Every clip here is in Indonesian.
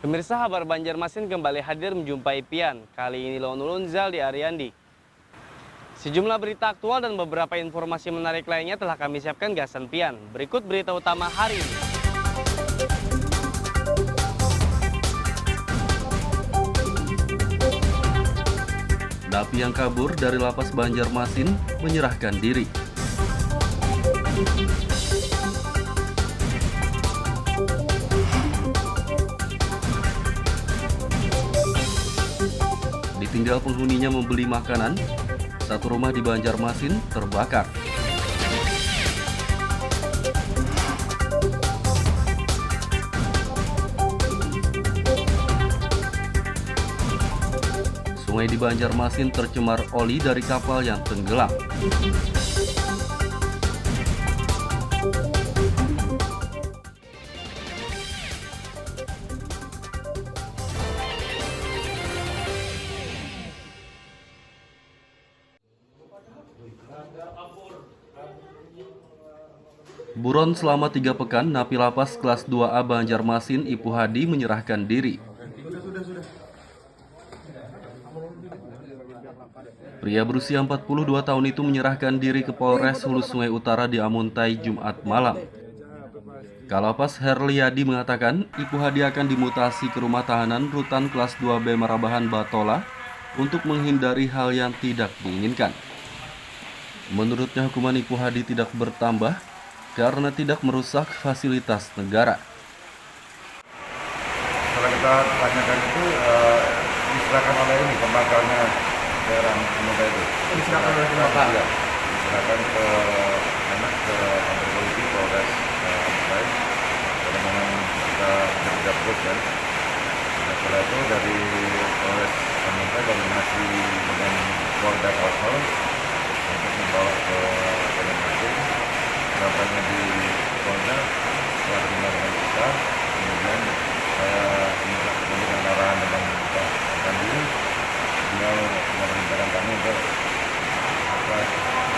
Pemirsa, Kabar Banjarmasin kembali hadir menjumpai Pian. Kali ini Lone Ulunzal di Ariandi. Sejumlah berita aktual dan beberapa informasi menarik lainnya telah kami siapkan gasan Pian. Berikut berita utama hari ini. Napi yang kabur dari lapas Banjarmasin menyerahkan diri. Ditinggal penghuninya membeli makanan, satu rumah di Banjarmasin terbakar. Sungai di Banjarmasin tercemar oli dari kapal yang tenggelam. Buron selama 3 pekan, napi lapas kelas 2A Banjarmasin Ipu Hadi menyerahkan diri. Pria berusia 42 tahun itu menyerahkan diri ke Polres Hulu Sungai Utara di Amuntai Jumat malam. Kalapas Herliadi mengatakan Ipu Hadi akan dimutasi ke rumah tahanan rutan kelas 2B Marabahan Batola untuk menghindari hal yang tidak diinginkan. Menurutnya hukuman Ipu Hadi tidak bertambah karena tidak merusak fasilitas negara. Kalau kita tanyakan itu diserahkan oleh ini pembakalnya daerah Amuntai itu. Diserahkan oleh pembakal? Ya, diserahkan ke kantor polisi Polres Amuntai. Karena memang kita bekerja terus kan. Nah, setelah itu dari Polres Amuntai koordinasi dengan Polda Kalsel untuk membawa ke Banjarmasin. Harapannya di Polda setelah terima dengan kita, kemudian saya minta dengan arahan dengan Pak Kandi, beliau memerintahkan kami untuk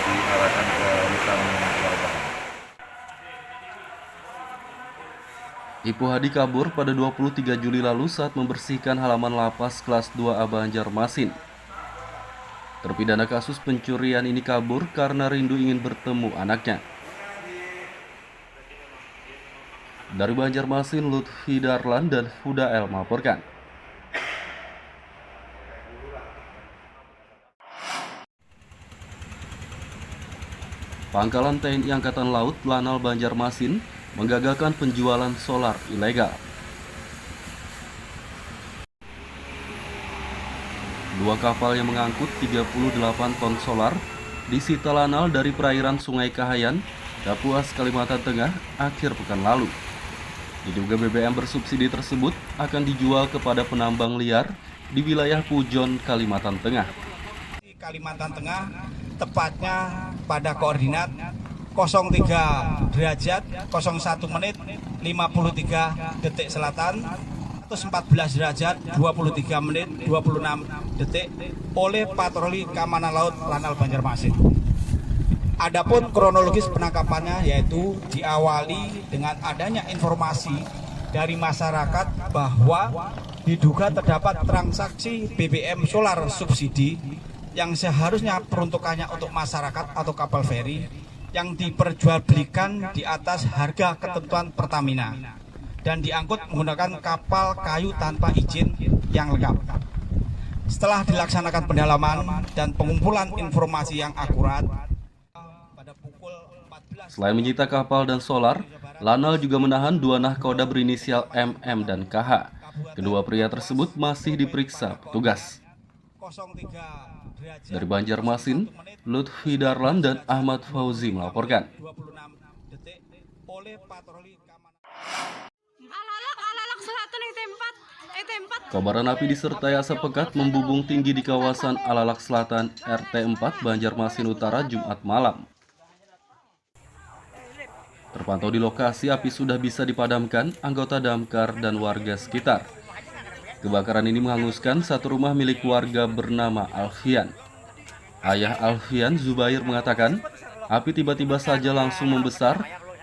diarahkan ke rutan Marabahan. Ipu Hadi kabur pada 23 Juli lalu saat membersihkan halaman lapas kelas 2A Banjarmasin. Terpidana kasus pencurian ini kabur karena rindu ingin bertemu anaknya. Dari Banjarmasin, Lutfi Darlan dan Fuda El melaporkan. Pangkalan TNI Angkatan Laut Lanal Banjarmasin menggagalkan penjualan solar ilegal. Dua kapal yang mengangkut 38 ton solar disita Lanal dari perairan Sungai Kahayan, Kapuas, Kalimantan Tengah akhir pekan lalu. Diduga BBM bersubsidi tersebut akan dijual kepada penambang liar di wilayah Pujon, Kalimantan Tengah. Kalimantan Tengah, tepatnya pada koordinat 03 derajat 01 menit 53 detik selatan, atau 14 derajat 23 menit 26 detik oleh patroli keamanan laut Lanal Banjarmasin. Adapun kronologis penangkapannya yaitu diawali dengan adanya informasi dari masyarakat bahwa diduga terdapat transaksi BBM solar subsidi yang seharusnya peruntukannya untuk masyarakat atau kapal feri yang diperjualbelikan di atas harga ketentuan Pertamina dan diangkut menggunakan kapal kayu tanpa izin yang lengkap. Setelah dilaksanakan pendalaman dan pengumpulan informasi yang akurat, selain menyita kapal dan solar, Lanal juga menahan 2 nahkoda berinisial MM dan KH. Kedua pria tersebut masih diperiksa petugas. Dari Banjarmasin, Lutfi Darlan dan Ahmad Fauzi melaporkan. Kobaran api disertai asap pekat membubung tinggi di kawasan Alalak Selatan, RT 4, Banjarmasin Utara, Jumat malam. Terpantau di lokasi, api sudah bisa dipadamkan anggota damkar dan warga sekitar. Kebakaran ini menghanguskan satu rumah milik warga bernama Alfian. Ayah Alfian, Zubair, mengatakan api tiba-tiba saja langsung membesar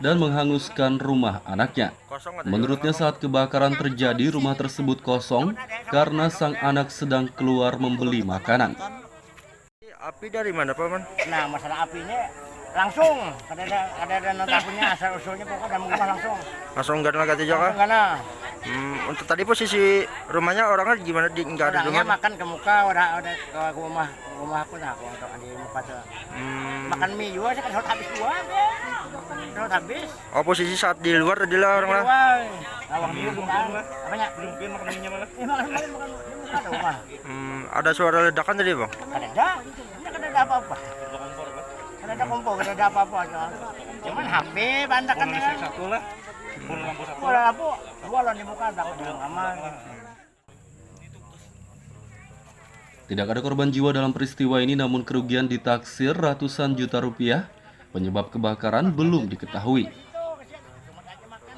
dan menghanguskan rumah anaknya. Menurutnya saat kebakaran terjadi, rumah tersebut kosong karena sang anak sedang keluar membeli makanan. Api dari mana, Paman? Nah, masalah apinya langsung ada takutnya asal usulnya pokoknya dalam rumah langsung. Langsung nggak ada juga kan? Karena Untuk tadi posisi rumahnya orangnya gimana? Nggak ada orangnya rumah? makan ke muka, udah ke rumah aku nah, aku untuk di muka tuh. Makan mie juga sih kan habis dua, kan habis. Oh, posisi saat di luar tadi lah orang lah. Awang dia bukan. Apanya? Belum makan mie malah. Makan di muka ada rumah. Ada suara ledakan tadi, Bang? Kan ada apa-apa. Kan ada kompor, kan ada apa-apa aja. Cuman HP bandakan kan. Satu lah. Bola lampu, bola di muka takut di kamar. Tidak ada korban jiwa dalam peristiwa ini, namun kerugian ditaksir ratusan juta rupiah. Penyebab kebakaran belum diketahui.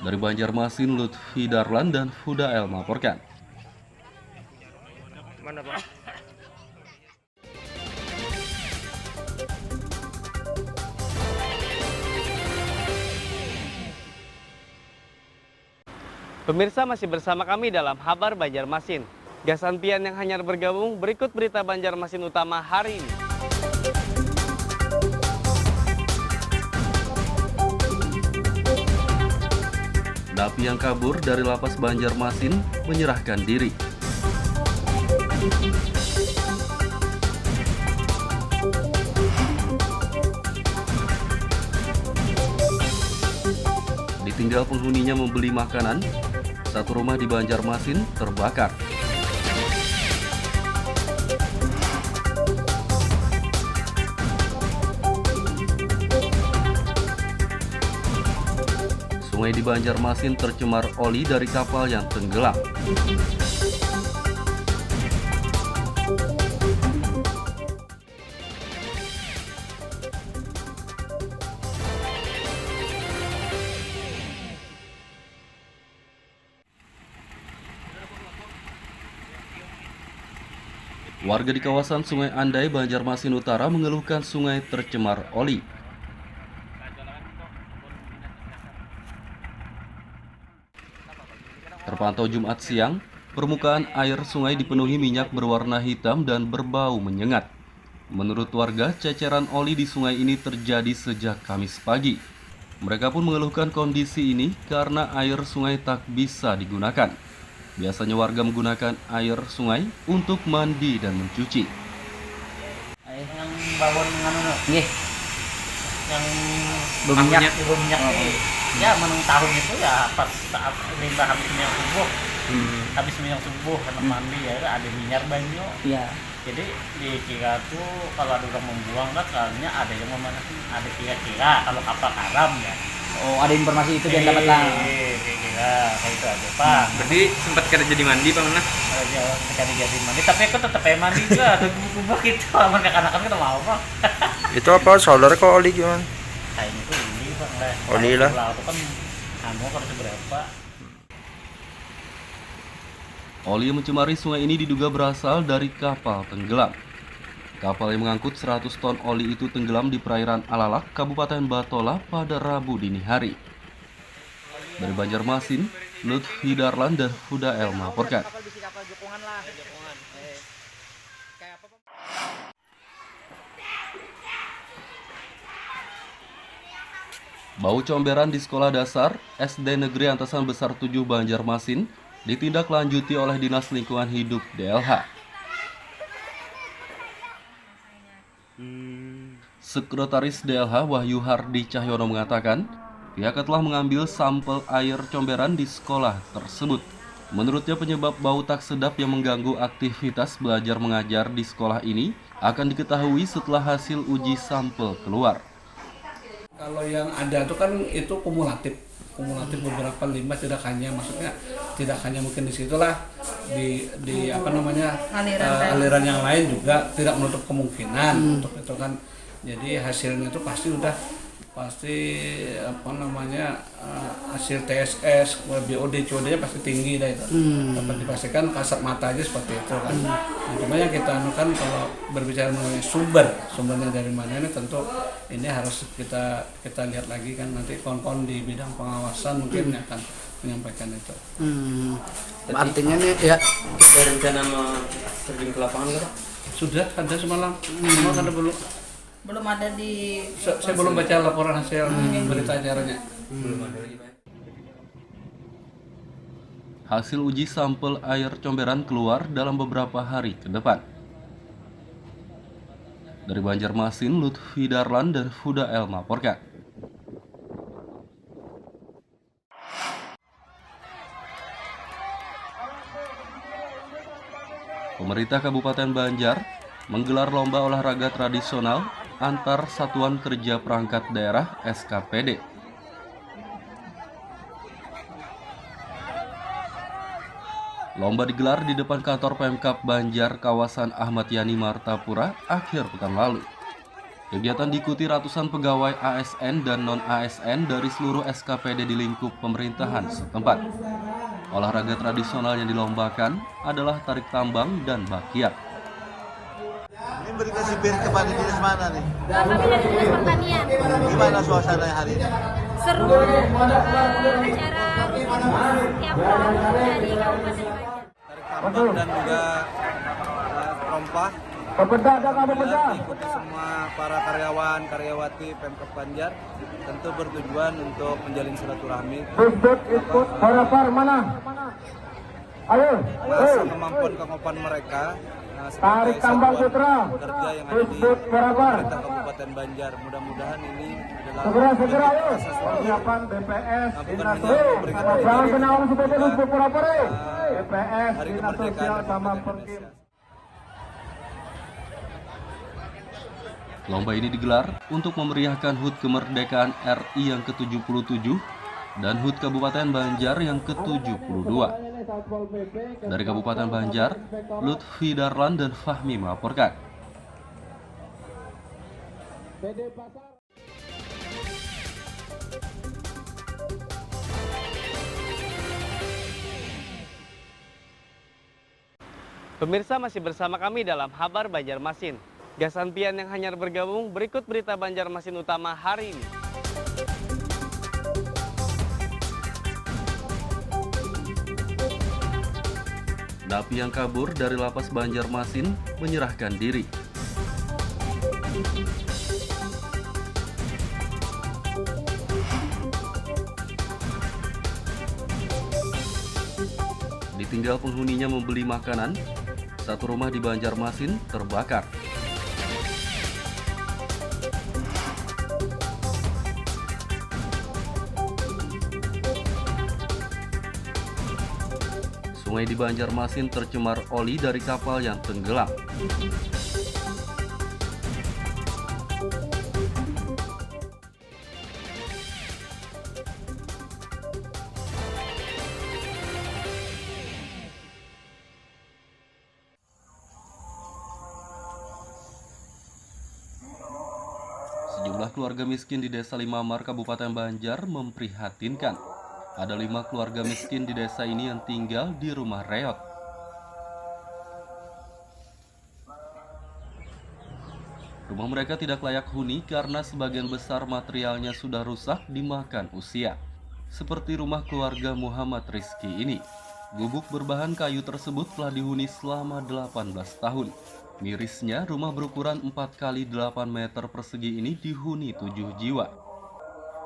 Dari Banjarmasin, Lutfi Darlan dan Hudael melaporkan. Mana, Bang? Pemirsa masih bersama kami dalam Kabar Banjarmasin. Gasan Pian yang hanyar bergabung, berikut berita Banjarmasin utama hari ini. Napi yang kabur dari lapas Banjarmasin menyerahkan diri. Ditinggal penghuninya membeli makanan, satu rumah di Banjarmasin terbakar. Sungai di Banjarmasin tercemar oli dari kapal yang tenggelam. Warga di kawasan Sungai Andai, Banjarmasin Utara mengeluhkan sungai tercemar oli. Terpantau Jumat siang, permukaan air sungai dipenuhi minyak berwarna hitam dan berbau menyengat. Menurut warga, ceceran oli di sungai ini terjadi sejak Kamis pagi. Mereka pun mengeluhkan kondisi ini karena air sungai tak bisa digunakan. Biasanya warga menggunakan air sungai untuk mandi dan mencuci. Yang bawon nganu nggih. Yang berminyak ya menung tahun itu ya pas saat limbah habis minyak subuh. Habis minyak subuh anak mandi ya ada minyak banyak. Iya. Jadi dikira tuh kalau ada orang membuang kan soalnya ada yang ada kira-kira kalau kapal karam ya. Oh, ada informasi itu dia dapat lah. Kira kayak itu aja, Pak. Berarti sempat kerja di mandi, Pak, mana? Jadi mandi, tapi aku tetap mandi juga. Ada kubah gitu, aman anak-anak kita mau, Pak. Itu apa? Solar kok oli gimana? Kayaknya itu ini, Pak. Oli lah. Itu kan harus berapa? Oli yang mencemari sungai ini diduga berasal dari kapal tenggelam. Kapal yang mengangkut 100 ton oli itu tenggelam di perairan Alalak, Kabupaten Batola pada Rabu dini hari. Dari Banjarmasin, Lutfi Darlan dan Hudael melaporkan. Bau comberan di sekolah dasar SD Negeri Antasan Besar 7 Banjarmasin ditindaklanjuti oleh Dinas Lingkungan Hidup DLH. Sekretaris DLH Wahyu Hardi Cahyono mengatakan, pihaknya telah mengambil sampel air comberan di sekolah tersebut. Menurutnya penyebab bau tak sedap yang mengganggu aktivitas belajar mengajar di sekolah ini akan diketahui setelah hasil uji sampel keluar. Kalau yang ada itu kan itu kumulatif beberapa limbah, tidak hanya mungkin di situlah di apa namanya aliran yang lain juga tidak menutup kemungkinan untuk itu kan. Jadi hasilnya itu pasti udah pasti hasil TSS, BOD, COD-nya pasti tinggi dah itu. Dapat dipastikan kasat mata aja seperti itu kan. Nah, cuma yang kita anukan kalau berbicara mengenai sumbernya dari mana ini tentu ini harus kita lihat lagi kan, nanti kawan-kawan di bidang pengawasan mungkin akan menyampaikan itu. Artinya nih ya Ada rencana mau terjun ke lapangan nggak, Pak? Sudah ada semalam, ada Belum ada di saya belum baca laporan hasil berita acaranya. Belum ada lagi, Pak. Hasil uji sampel air comberan keluar dalam beberapa hari ke depan. Dari Banjarmasin, Lutfi Darlan dan Huda El melaporkan. Pemerintah Kabupaten Banjar menggelar lomba olahraga tradisional antar Satuan Kerja Perangkat Daerah (SKPD). Lomba digelar di depan kantor Pemkab Banjar kawasan Ahmad Yani Martapura akhir pekan lalu. Kegiatan diikuti ratusan pegawai ASN dan non-ASN dari seluruh SKPD di lingkup pemerintahan setempat. Olahraga tradisional yang dilombakan adalah tarik tambang dan bakiak. Ini berikan sipir kepada dinas mana nih? Kami dari Dinas Pertanian. Gimana suasana hari ini? Seru, acara rutin tiap tahun dari Kabupaten Banjar. Tarik tambang dan juga rompah. Diikuti semua para karyawan, karyawati Pemkab Banjar. Tentu bertujuan untuk menjalin silaturahmi. Masa kemampuan mereka. Tarik tambang putra kerja yang ada di pemerintah Kabupaten Banjar. Mudah-mudahan ini adalah persiapan BPS hari kemerdekaan sama Indonesia. Lomba ini digelar untuk memeriahkan HUT Kemerdekaan RI yang ke-77 dan HUT Kabupaten Banjar yang ke-72. Dari Kabupaten Banjar, Lutfi Darlan dan Fahmi melaporkan. Pemirsa masih bersama kami dalam Kabar Banjarmasin. Gasan Pian yang hanyar bergabung, berikut berita Banjarmasin utama hari ini. Napi yang kabur dari lapas Banjarmasin menyerahkan diri. Ditinggal penghuninya membeli makanan, satu rumah di Banjarmasin terbakar. Sungai di Banjarmasin tercemar oli dari kapal yang tenggelam. Sejumlah keluarga miskin di Desa Limamar, Kabupaten Banjar memprihatinkan. Ada 5 keluarga miskin di desa ini yang tinggal di rumah reot. Rumah mereka tidak layak huni karena sebagian besar materialnya sudah rusak dimakan usia. Seperti rumah keluarga Muhammad Rizki ini. Gubuk berbahan kayu tersebut telah dihuni selama 18 tahun. Mirisnya, rumah berukuran 4 x 8 meter persegi ini dihuni 7 jiwa.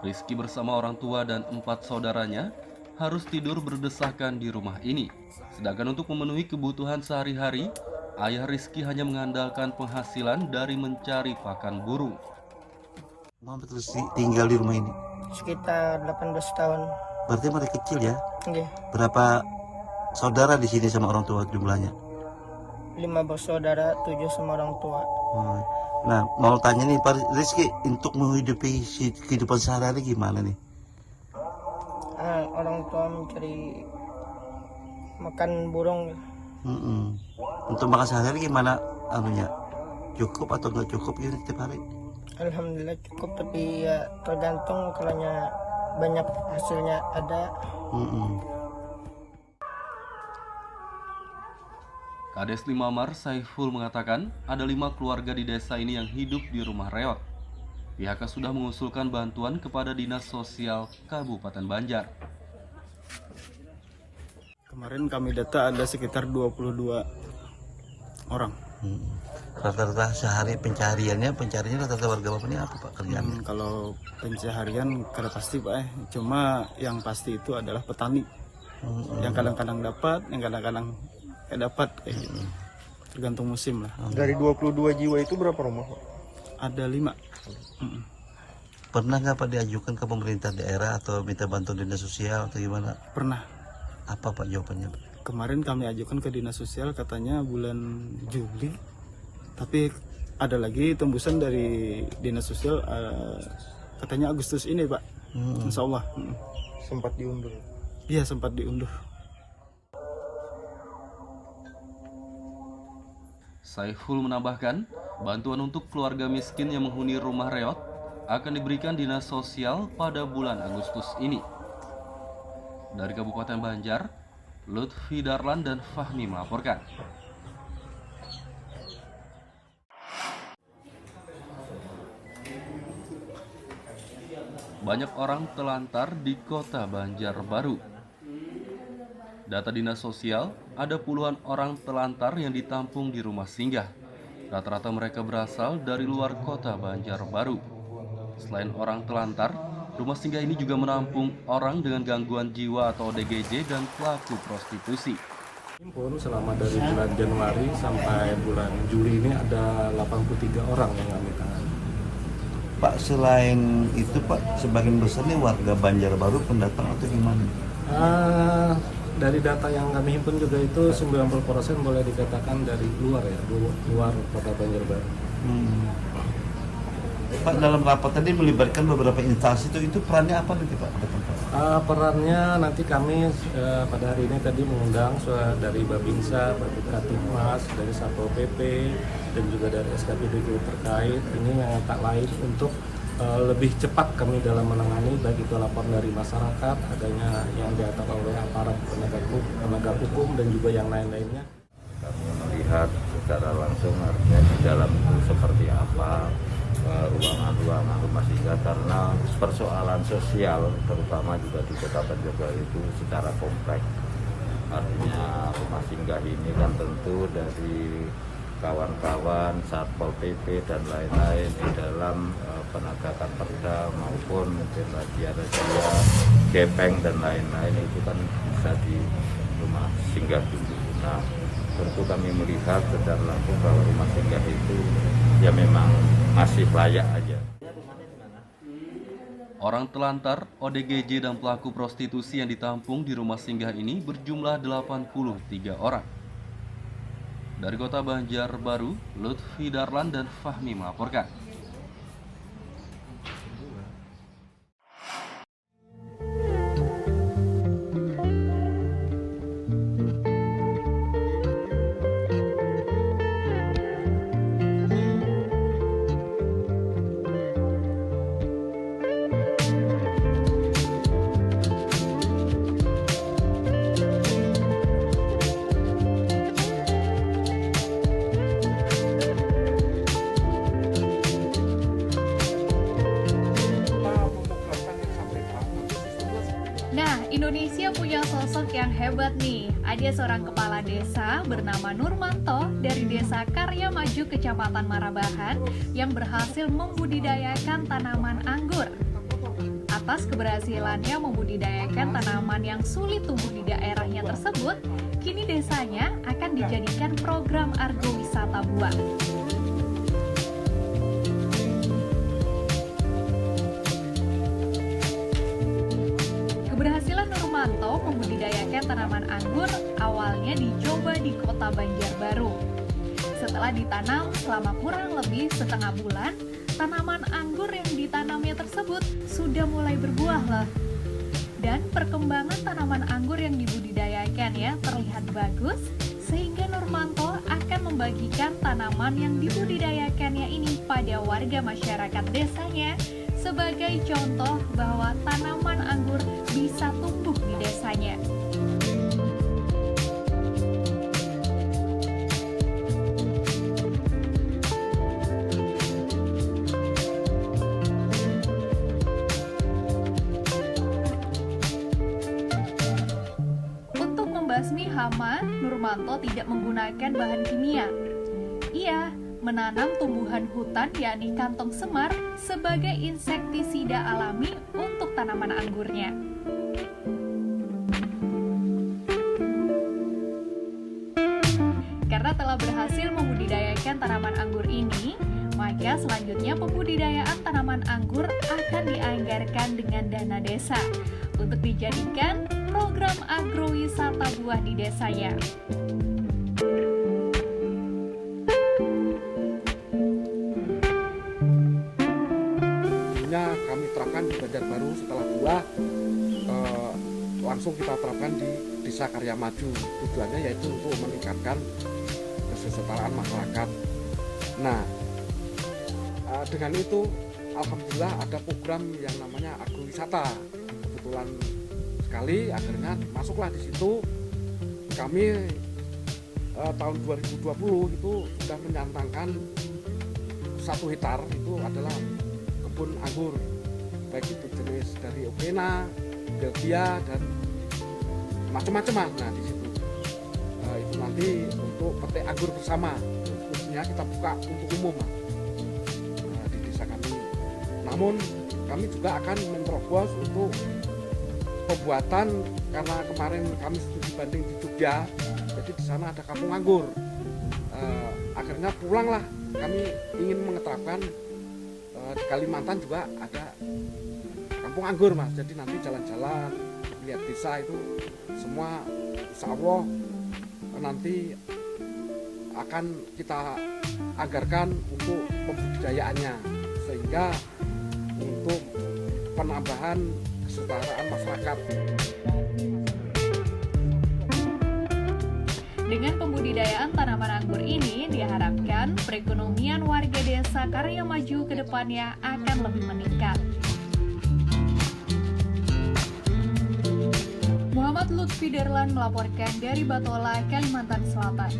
Rizki bersama orang tua dan 4 saudaranya harus tidur berdesakan di rumah ini. Sedangkan untuk memenuhi kebutuhan sehari-hari, ayah Rizki hanya mengandalkan penghasilan dari mencari pakan burung. Muhammad Rizki tinggal di rumah ini? sekitar 18 tahun. Berarti masih kecil ya? Oke. Berapa saudara di sini sama orang tua jumlahnya? 5 bersaudara, 7 sama orang tua. Nah, mau tanya nih Pak Rizki, untuk menghidupi kehidupan sehari-hari gimana nih? Orang tua mencari makan burung. Untuk makan sehari-hari gimana anunya? Cukup atau nggak cukup gitu setiap hari? Alhamdulillah cukup, tapi ya tergantung kalau banyak hasilnya ada. Kades 5 Mar Saiful mengatakan ada 5 keluarga di desa ini yang hidup di rumah reot. Pihaknya sudah mengusulkan bantuan kepada Dinas Sosial Kabupaten Banjar. Kemarin kami data ada sekitar 22 orang. Rata-rata sehari pencariannya rata-rata warga Bapak ini apa Pak kerjaan? Kalau pencaharian kada pasti Pak, cuma yang pasti itu adalah petani. Yang kadang-kadang dapat, yang kadang-kadang tidak dapat kayak gitu. Tergantung musim lah. Dari 22 jiwa itu berapa rumah Pak? Ada 5. Pernah nggak Pak diajukan ke pemerintah daerah atau minta bantuan dinas sosial atau gimana? Pernah. Apa Pak jawabannya? Kemarin kami ajukan ke dinas sosial katanya bulan Juli. Tapi ada lagi tembusan dari dinas sosial katanya Agustus ini Pak. Insya Allah. Sempat diundur? Iya sempat diundur. Saiful menambahkan, bantuan untuk keluarga miskin yang menghuni rumah reot akan diberikan dinas sosial pada bulan Agustus ini. Dari Kabupaten Banjar, Lutfi Darlan dan Fahmi melaporkan. Banyak orang telantar di kota Banjarbaru. Data dinas sosial, ada puluhan orang telantar yang ditampung di rumah singgah. Rata-rata mereka berasal dari luar kota Banjarbaru. Selain orang telantar, rumah singgah ini juga menampung orang dengan gangguan jiwa atau ODGJ dan pelaku prostitusi. Pun selama dari bulan Januari sampai bulan Juli ini ada 83 orang yang kami tangani. Pak, selain itu Pak, sebagian besar ini warga Banjarbaru pendatang atau gimana? Dari data yang kami himpun juga itu 90% boleh dikatakan dari luar ya, luar kota Banjarbaru. Pak, dalam rapat tadi melibatkan beberapa instansi itu perannya apa nanti Pak? Perannya nanti kami pada hari ini tadi mengundang dari Babinsa, Babinsa, dari Satpol PP dan juga dari SKPD terkait. Ini yang tak lain untuk lebih cepat kami dalam menangani baik itu lapor dari masyarakat, adanya yang diatur oleh aparat penegak hukum dan juga yang lain-lainnya. Kami melihat secara langsung artinya di dalam itu seperti apa ruangan-ruangan rumah singgah, karena persoalan sosial terutama juga di Kota Banjarbaru itu secara kompleks. Artinya rumah singgah ini kan tentu dari kawan-kawan Satpol PP dan lain-lain di dalam penegakan perda maupun mungkin lagi ada juga gepeng dan lain-lain itu kan bisa di rumah singgah dulu. Nah, tentu kami melihat secara langsung bahwa rumah singgah itu ya memang masih layak aja. Orang telantar, ODGJ dan pelaku prostitusi yang ditampung di rumah singgah ini berjumlah 83 orang. Dari Kota Banjarbaru, Lutfi Darlan dan Fahmi melaporkan. Indonesia punya sosok yang hebat nih. Ada seorang kepala desa bernama Nurmanto dari Desa Karya Maju, Kecamatan Marabahan, yang berhasil membudidayakan tanaman anggur. Atas keberhasilannya membudidayakan tanaman yang sulit tumbuh di daerahnya tersebut, kini desanya akan dijadikan program argowisata buah. Keberhasilan Nurmanto membudidayakan tanaman anggur awalnya dicoba di Kota Banjarbaru. Setelah ditanam selama kurang lebih setengah bulan, tanaman anggur yang ditanamnya tersebut sudah mulai berbuah loh. Dan perkembangan tanaman anggur yang dibudidayakan ya terlihat bagus, sehingga Nurmanto akan membagikan tanaman yang dibudidayakannya ini pada warga masyarakat desanya sebagai contoh bahwa tanaman anggur bisa tumbuh di desanya. Membasmi hama, Nurmanto tidak menggunakan bahan kimia. Ia menanam tumbuhan hutan yakni kantong semar sebagai insektisida alami untuk tanaman anggurnya. Karena telah berhasil membudidayakan tanaman anggur ini, maka selanjutnya pembudidayaan tanaman anggur akan dianggarkan dengan dana desa untuk dijadikan program agrowisata buah di desanya. Kami terapkan di Banjarbaru setelah buah, langsung kita terapkan di Desa Karya Maju. Tujuannya yaitu untuk meningkatkan kesejahteraan masyarakat. Nah, dengan itu alhamdulillah ada program yang namanya agrowisata. Kebetulan sekali akhirnya masuklah di situ. Kami tahun 2020 itu sudah menyantangkan 1 hektar itu adalah kebun anggur, baik itu jenis dari Opena, Belgia dan macam-macam. Nah di situ itu nanti untuk petik anggur bersama, khususnya kita buka untuk umum di desa kami. Namun kami juga akan menerobos untuk pembuatan, karena kemarin kami studi banding di Jogja, jadi di sana ada kampung anggur. Akhirnya pulanglah, kami ingin mengeterapkan di Kalimantan juga ada kampung anggur Mas. Jadi nanti jalan-jalan lihat desa itu semua insya Allah nanti akan kita anggarkan untuk pembudidayaannya, sehingga untuk penambahan kesejahteraan masyarakat. Dengan pembudidayaan tanaman anggur ini diharapkan perekonomian warga desa Karya Maju ke depannya akan lebih meningkat. Muhammad Lutfi Derlan melaporkan dari Batola, Kalimantan Selatan.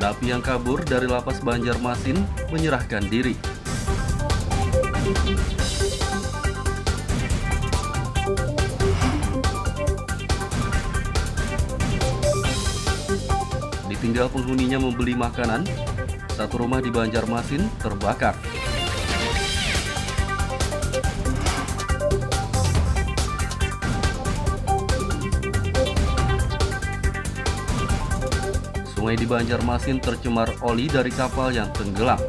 Napi yang kabur dari lapas Banjarmasin menyerahkan diri. Ditinggal penghuninya membeli makanan, satu rumah di Banjarmasin terbakar. Sungai di Banjarmasin tercemar oli dari kapal yang tenggelam.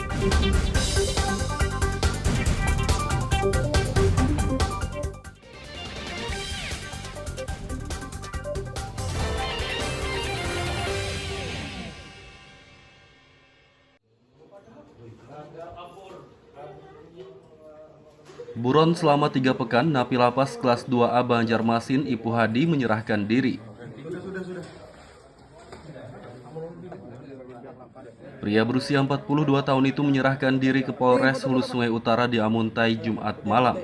Buron selama 3 pekan, napi lapas kelas 2A Banjarmasin Ipu Hadi menyerahkan diri. Pria berusia 42 tahun itu menyerahkan diri ke Polres Hulu Sungai Utara di Amuntai Jumat malam.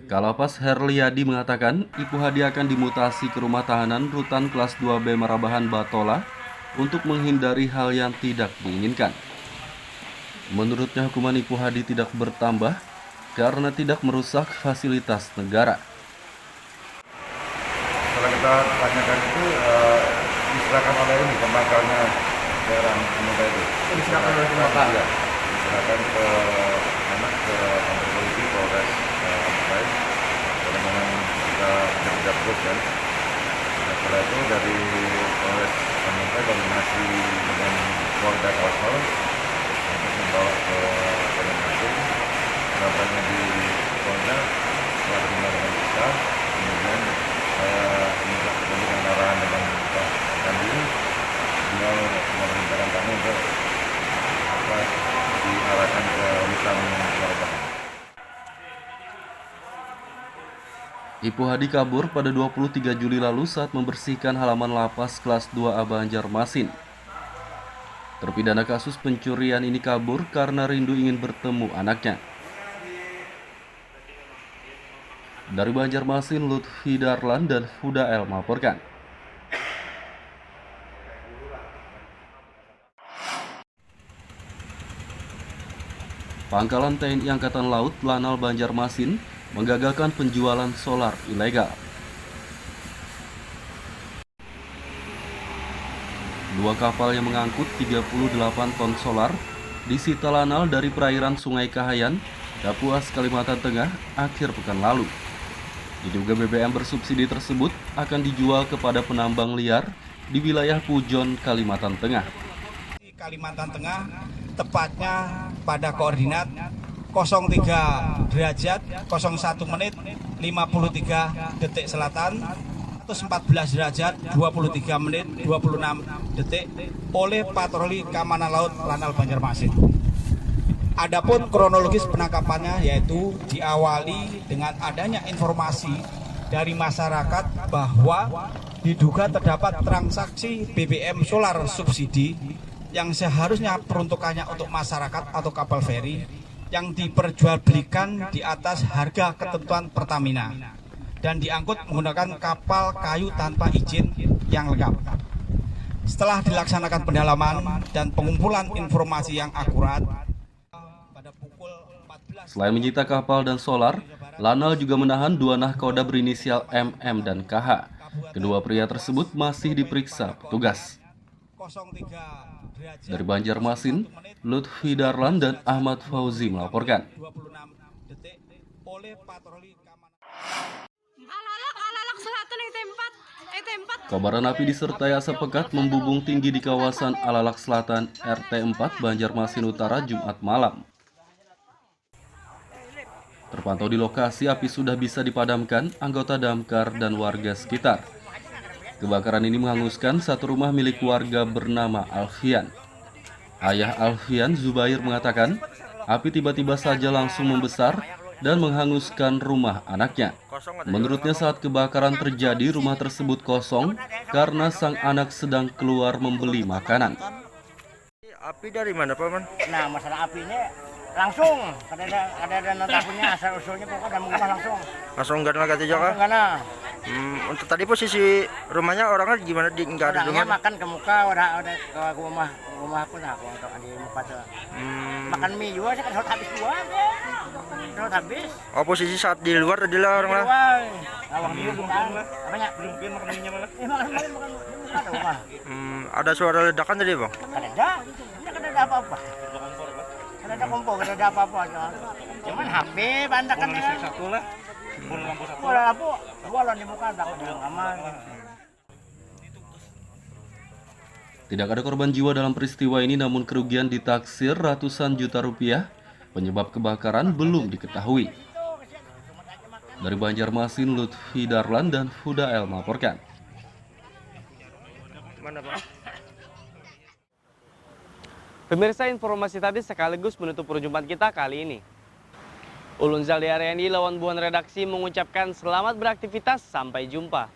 Kalapas Herliadi mengatakan Ipu Hadi akan dimutasi ke rumah tahanan Rutan kelas 2B Marabahan Batola untuk menghindari hal yang tidak diinginkan. Menurutnya hukuman Ipu Hadi tidak bertambah karena tidak merusak fasilitas negara. Setelah kita tanyakan itu diserahkan oleh ini pembakalnya daerah Amuntai itu. Diserahkan oleh pembakal? Ya, diserahkan ke kantor polisi Polres Amuntai. Karena memang kita kerja terus kan. Nah, setelah itu dari Polres Amuntai koordinasi dengan Polda Kalsel untuk membawa ke Banjarmasin. Harapannya di Polda setelah terima dengan kita, kemudian saya minta ketemu dengan arahan dengan Pak Kandi, beliau memerintahkan kami untuk diarahkan ke Rutan Marabahan. Ibu Hadi kabur pada 23 Juli lalu saat membersihkan halaman lapas kelas 2A Banjarmasin. Terpidana kasus pencurian ini kabur karena rindu ingin bertemu anaknya. Dari Banjarmasin, Lutfi Darlan dan Huda El melaporkan. Pangkalan TNI Angkatan Laut Lanal Banjarmasin menggagalkan penjualan solar ilegal. Dua kapal yang mengangkut 38 ton solar disita Lanal dari perairan Sungai Kahayan, Kapuas, Kalimantan Tengah akhir pekan lalu. Diduga BBM bersubsidi tersebut akan dijual kepada penambang liar di wilayah Pujon, Kalimantan Tengah. Kalimantan Tengah, tepatnya pada koordinat 03 derajat 01 menit 53 detik selatan, 114 derajat 23 menit 26 detik oleh patroli keamanan laut Lanal Banjarmasin. Adapun kronologis penangkapannya yaitu diawali dengan adanya informasi dari masyarakat bahwa diduga terdapat transaksi BBM solar subsidi yang seharusnya peruntukannya untuk masyarakat atau kapal feri yang diperjualbelikan di atas harga ketentuan Pertamina dan diangkut menggunakan kapal kayu tanpa izin yang lengkap. Setelah dilaksanakan pendalaman dan pengumpulan informasi yang akurat, selain menyita kapal dan solar, Lanal juga menahan dua nahkoda berinisial MM dan KH. Kedua pria tersebut masih diperiksa petugas. Dari Banjarmasin, Lutfi Darlan dan Ahmad Fauzi melaporkan. Kobaran api disertai asap pekat membubung tinggi di kawasan Alalak Selatan RT 4 Banjarmasin Utara Jumat malam. Terpantau di lokasi, api sudah bisa dipadamkan anggota damkar dan warga sekitar. Kebakaran ini menghanguskan satu rumah milik warga bernama Alfian. Ayah Alfian, Zubair, mengatakan api tiba-tiba saja langsung membesar dan menghanguskan rumah anaknya. Menurutnya saat kebakaran terjadi, rumah tersebut kosong karena sang anak sedang keluar membeli makanan. Api dari mana, Paman? Nah, masalah apinya langsung ada tahunnya asal usulnya pokoknya dalam rumah langsung Gana kata Jaka? Untuk tadi posisi rumahnya orangnya gimana? Nggak ada rumah? Makan ke muka, udah ke rumahku nah aku untuk di muka tuh. Makan mie juga sih kan habis dua ya. Habis. Oh, posisi saat di luar adalah orang lah. Awang dia bukan. Apanya? Belum makan mie-nya malah. Makan ada rumah. Ada suara ledakan tadi, Bang? Ada. Enggak ada apa-apa. Ada kompor, ada apa-apa aja. Cuman HP bandakan ya. Satu lah. Bola lampu, bola di muka takut bilang aman. Tidak ada korban jiwa dalam peristiwa ini, namun kerugian ditaksir ratusan juta rupiah. Penyebab kebakaran belum diketahui. Dari Banjarmasin, Lutfi Darlan dan Huda El melaporkan. Mana, Pak? Pemirsa, informasi tadi sekaligus menutup perjumpaan kita kali ini. Ulun Zaldi Ariandi, lawan buan redaksi mengucapkan selamat beraktivitas, sampai jumpa.